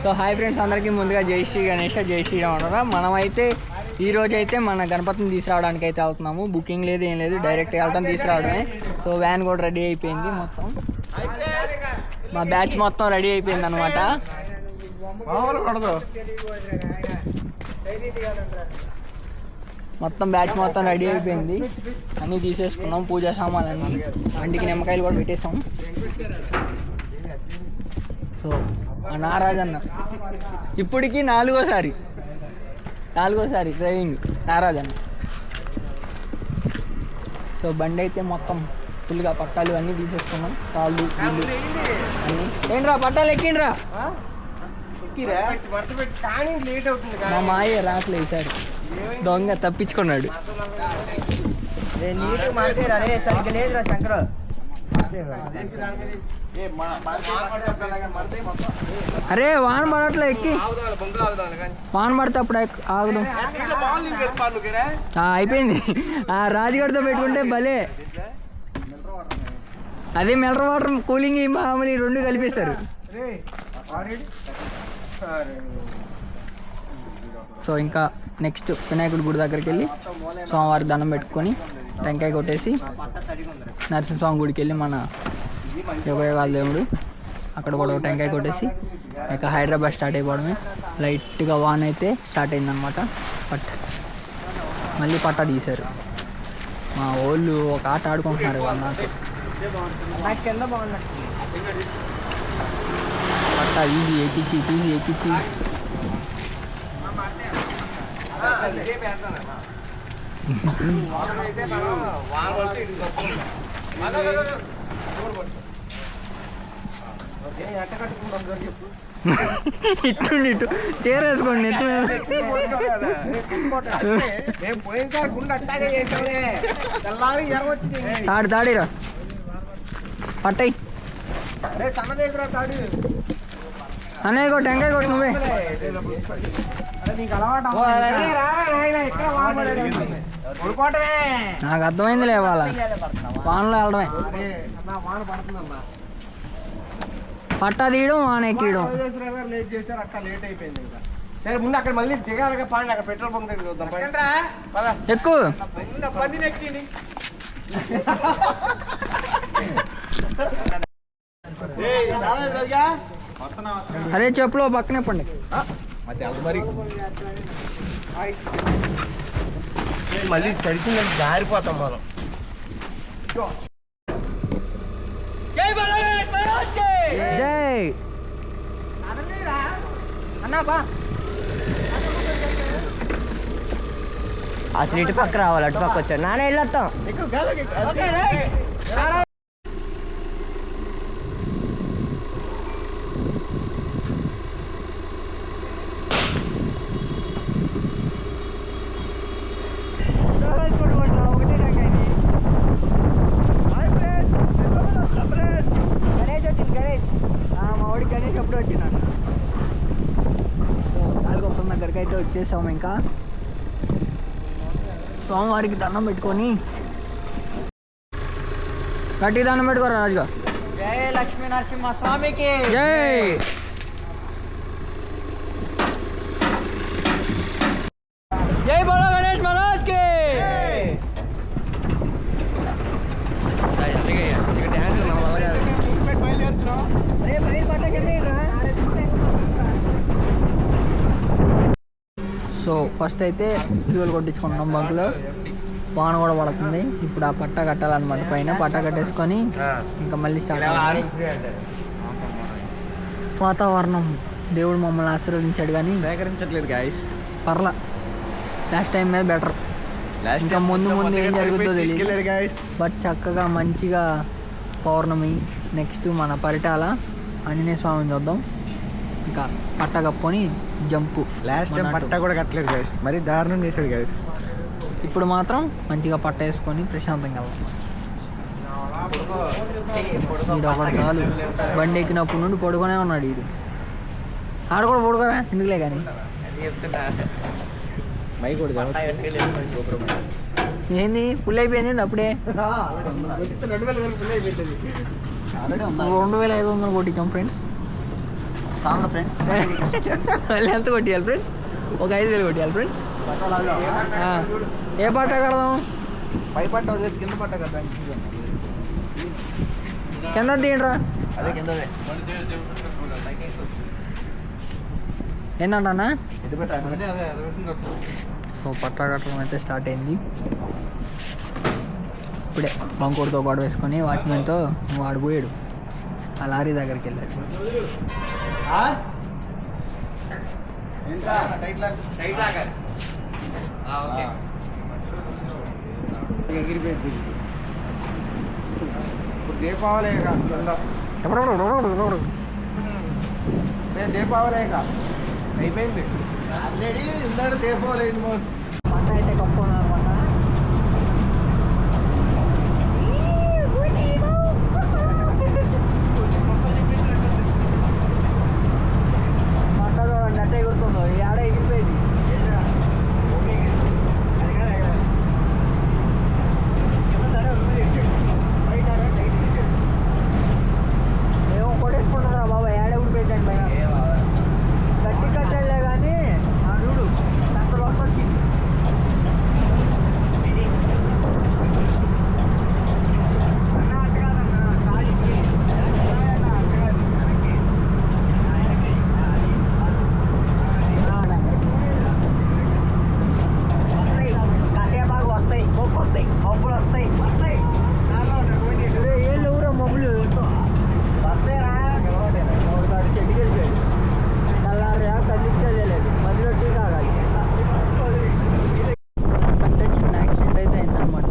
So hi friends, అందరికీ ముందుగా జై శ్రీ గణేష్, జై శ్రీరామ్ అనరా. మనమైతే ఈరోజు అయితే మన గణపతిని తీసుకురావడానికి అయితే అవుతున్నాము. బుకింగ్ లేదు, ఏం లేదు, డైరెక్ట్ వెళ్ళడం తీసుకురావడమే. సో వ్యాన్ కూడా రెడీ అయిపోయింది, మొత్తం మా బ్యాచ్ మొత్తం రెడీ అయిపోయింది అనమాట. మొత్తం బ్యాచ్ మొత్తం రెడీ అయిపోయింది, అన్నీ తీసేసుకున్నాం. పూజా సామాన్లన్నీ, బండికి నిమ్మకాయలు కూడా పెట్టేసాం. సో ఆ నారాజ్ అన్న ఇప్పటికీ నాలుగోసారి డ్రైవింగ్ నారాజ్ అన్న. సో బండి అయితే మొత్తం ఫుల్గా పట్టాలు అన్నీ తీసేసుకున్నాం. కాళ్ళు అన్నీ ఏంట్రా, పట్టాలు ఎక్కిండ్రా. మా మాయ రాట్లే ఈసారి, దొంగ తప్పించుకున్నాడు. అరే వాన పడట్లే, ఎక్కి వాన పడితే అప్పుడు ఆగుదాం. అయిపోయింది. రాజుగారితో పెట్టుకుంటే భలే. అదే మినరల్ వాటర్, కూలింగ్, మామూలు రెండు కలిపేస్తారు. సో ఇంకా నెక్స్ట్ వినాయకుడి గుడి దగ్గరికి వెళ్ళి సోమవారం దండం పెట్టుకొని టెంకాయ కొట్టేసి నరసింహస్వామి గుడికి వెళ్ళి మన యోగయోగాల దేవుడు అక్కడ కూడా టెంకాయ కొట్టేసి ఇక హైదరాబాద్ స్టార్ట్ అయిపోవడమే. లైట్గా వాన్ అయితే స్టార్ట్ అయిందనమాట. బట్ మళ్ళీ పట్టా తీశారు. మా వాళ్ళు ఒక ఆట ఆడుకుంటున్నారు వాళ్ళు. పట్టా ఈజీ ఎక్కించి ఇటు చేరేసుకోండి. తాడిరా పట్టయి అనే కొట్టు, టెంకాయ కొట్టు నువ్వే. నాకు అర్థమైంది లేవాల వానలో వెళ్ళడమే. పట్టా తీయడం, వాన ఎక్కడం. సరే ముందు అక్కడ మళ్ళీ దిగాలిగా పాడి, అక్కడ పెట్రోల్ బంక్ దగ్గర చూద్దాం. ఎక్కువ అరే చెప్పులో పక్కనే పండి. మళ్ళీ తడిసిందంటే జారిపోతాం మనం. జై అన్నా బా. అసలు ఇటు పక్క రావాలి, అటు పక్క వచ్చాడు. నాన్న వెళ్ళొస్తాం. గణేష్ ఎప్పుడు వచ్చినాడు. తాళగొప్పం దగ్గరికి అయితే వచ్చేసాము. ఇంకా సోమవారికి దండం పెట్టుకొని గట్టి దండం పెట్టుకోరా రాజుగా. జై లక్ష్మీ నరసింహ స్వామికి జై. జై బోలో గణేష్ మహారాజ్ కి. సో ఫస్ట్ అయితే ఫ్యూల్ కొట్టించుకుంటున్నాం బంకులో. వాన కూడా పడుతుంది. ఇప్పుడు ఆ పట్టా కట్టాలన్నమాట. పైన పట్టా కట్టేసుకొని ఇంకా మళ్ళీ స్టార్ట్ అవ్వాలి. వాతావరణం దేవుడు మమ్మల్ని ఆశీర్వదించాడు, కానీ సేకరించట్లేదు గాయస్. పర్లా, లాస్ట్ టైం మీద బెటర్. ఇంకా ముందు ఏం జరుగుతుందో తెలియదు. బట్ చక్కగా మంచిగా పౌర్ణమి. నెక్స్ట్ మన పరిటాల ఆంజనేయ స్వామిని చూద్దాం. ఇంకా పట్ట కప్పుకొని జంపు. లాస్ట్ టైం పట్టా కూడా కట్టలేదు గాయస్, మరి దారుణం చేశాడు గాయస్. ఇప్పుడు మాత్రం మంచిగా పట్ట వేసుకొని ప్రశాంతంగా వెళ్తాం. వీడు ఒకటి చాలు, బండి ఎక్కినప్పటి నుండి పడుకునే ఉన్నాడు. వీడు ఆడ కూడా పడుకోరా, ఎందుకులే కానీ. ఏంది ఫుల్ అయిపోయింది అప్పుడే. 2500 కొట్టించాం ఫ్రెండ్స్. సాంగ్ ఫ్రెండ్స్ ఎంత కొట్టియాలి ఫ్రెండ్స్? ఒక 5,000 కొట్టియాలి ఫ్రెండ్స్. ఏ పాట కడదాం? పై పట్ట వదిలేసి కింద పట్ట కదా కింద తీయండిరా. అదే కిందదే ఏంటన్నా? ఇది పెట్ట సో పట్టా కట్టడం అయితే స్టార్ట్ అయింది. ఇప్పుడే బంకోడితో గొడవ వేసుకొని వాచ్మెన్తో వాడు పోయాడు. ఆ లారీ దగ్గరికి వెళ్ళాడు. ఎగిరిపోయింది ఇప్పుడు దీపావళి దీపావళి అయిపోయింది ఆల్రెడీ ఇందాక దీపావళి అయింది. పంట అయితే కప్పుకున్నారు అనమాట. పంట చూడండి ఎట్ట ఎగురుతుందో. ఈ ఆడ ఎగిరిపోయింది. ఏమో కొట్టేసుకుంటారా బాబా? ఏడ ఊడిపోయిందండి పైన. గట్టి కట్టాలే కానీ ఆ చూడు అంత లోపల వచ్చింది. కాసేపాకు వస్తాయి, మొప్పు వస్తాయి, మొప్పులు వస్తాయి, వస్తాయి. ఏళ్ళు ఊరో మొప్పులు వస్తాయి రా. చెట్టుకి వెళ్ళిపోయాడు. తెల్లారి కదిలించలేదు. మధ్యలో టీ తాగాలి. కంటే చిన్న యాక్సిడెంట్ అయితే అయిందనమాట.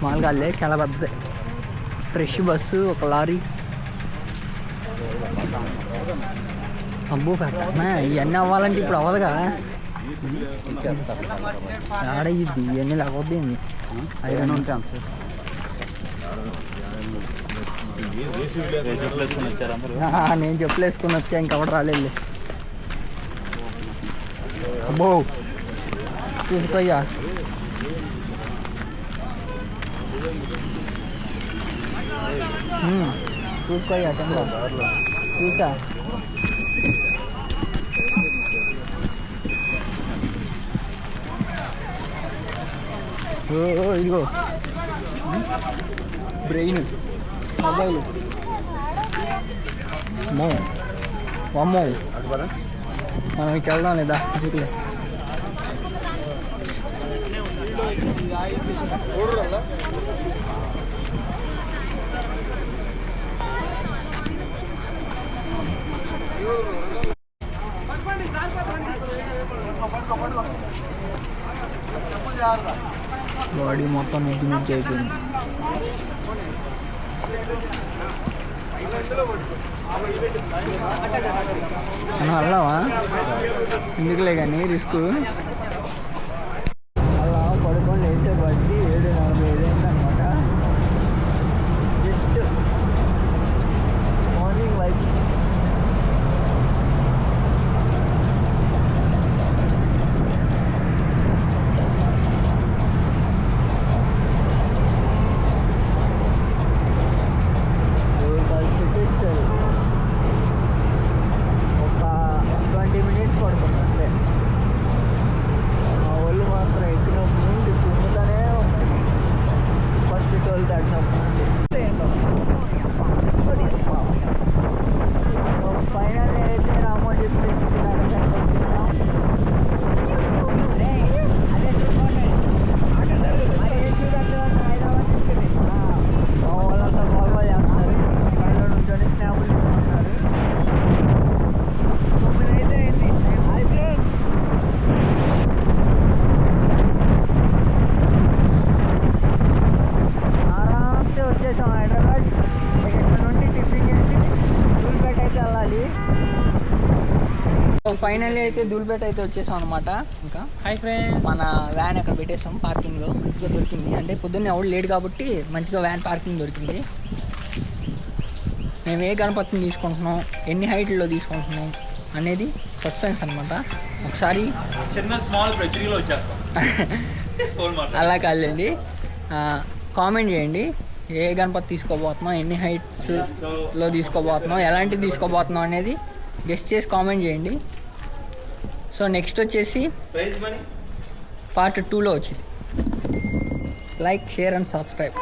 మామూలుగా చాలా పెద్ద ఫ్రెష్ బస్సు, ఒక లారీ. అబ్బో పెద్దనా ఇవన్నీ అవ్వాలంటే ఇప్పుడు అవ్వదుగా. ఆడయ్యిద్ది ఇవన్నీ లేకపోతే ఐరన్ ఉంటే నేను చెప్పులేసుకుని వచ్చా ఇంకెవడు రాలేదు. అబ్బో చూసుకోయ్యా. చూసుకోయ్యా కింద చూసా. ఇదిగో బ్రెయిన్ మొబైల్ అమ్మో మనం ఇక వెళ్దాం లేదా? బాడీ మొత్తం నుంచి నుంచి అయిపోయింది. మనం వెళ్దామా? ఎందుకులే కానీ రిస్క్. అలా పడుకొని అయితే బట్టి 7:45 అయిందనమాట. జస్ట్ మార్నింగ్ వైపు. ఒక 20 minutes పడుతుంది అంతే. మా వాళ్ళు మాత్రం ఎక్కినప్పుడు నుండి తుమ్ముతూనే ఉన్నాయి. ఫస్ట్ టోల్ దాటినప్పుడు నుండి. ఫైనల్ అయితే రామోజీ ప్లేస్ వాళ్ళంతా బాగా చేస్తారు. కళ్ళ నుంచి స్నాపులు తీసుకుంటున్నారు. అయితే ఆరామ్సే వచ్చేసాం హైదరాబాద్. ఇక్కడ నుండి టిఫిన్ చేసి ధూల్పేట అయితే వెళ్ళాలి. ఫైనల్లీ అయితే ధూల్పేట అయితే వచ్చేసాం అనమాట. ఇంకా హాయ్ ఫ్రెండ్స్. మన వ్యాన్ అక్కడ పెట్టేసాం పార్కింగ్లో. మంచిగా దొరికింది. అంటే పొద్దున్నే ఎవడు లేట్ కాబట్టి మంచిగా వ్యాన్ పార్కింగ్ దొరికింది. మేము ఏ గణపతిని తీసుకుంటున్నాం, ఎన్ని హైట్లో తీసుకుంటున్నాం అనేది సస్పెన్స్ అనమాట. ఒకసారి చిన్న స్మాల్ ప్రచురీలో వచ్చేస్తాం. అలా కాదండి, కామెంట్ చేయండి ఏ గణపతి తీసుకోబోతున్నాం, ఎన్ని హైట్స్లో తీసుకోబోతున్నాం, ఎలాంటివి తీసుకోబోతున్నాం అనేది గెస్ట్ చేసి కామెంట్ చేయండి. సో నెక్స్ట్ వచ్చేసి ప్రైజ్ మనీ పార్ట్ 2లో వచ్చింది. Like, share and subscribe.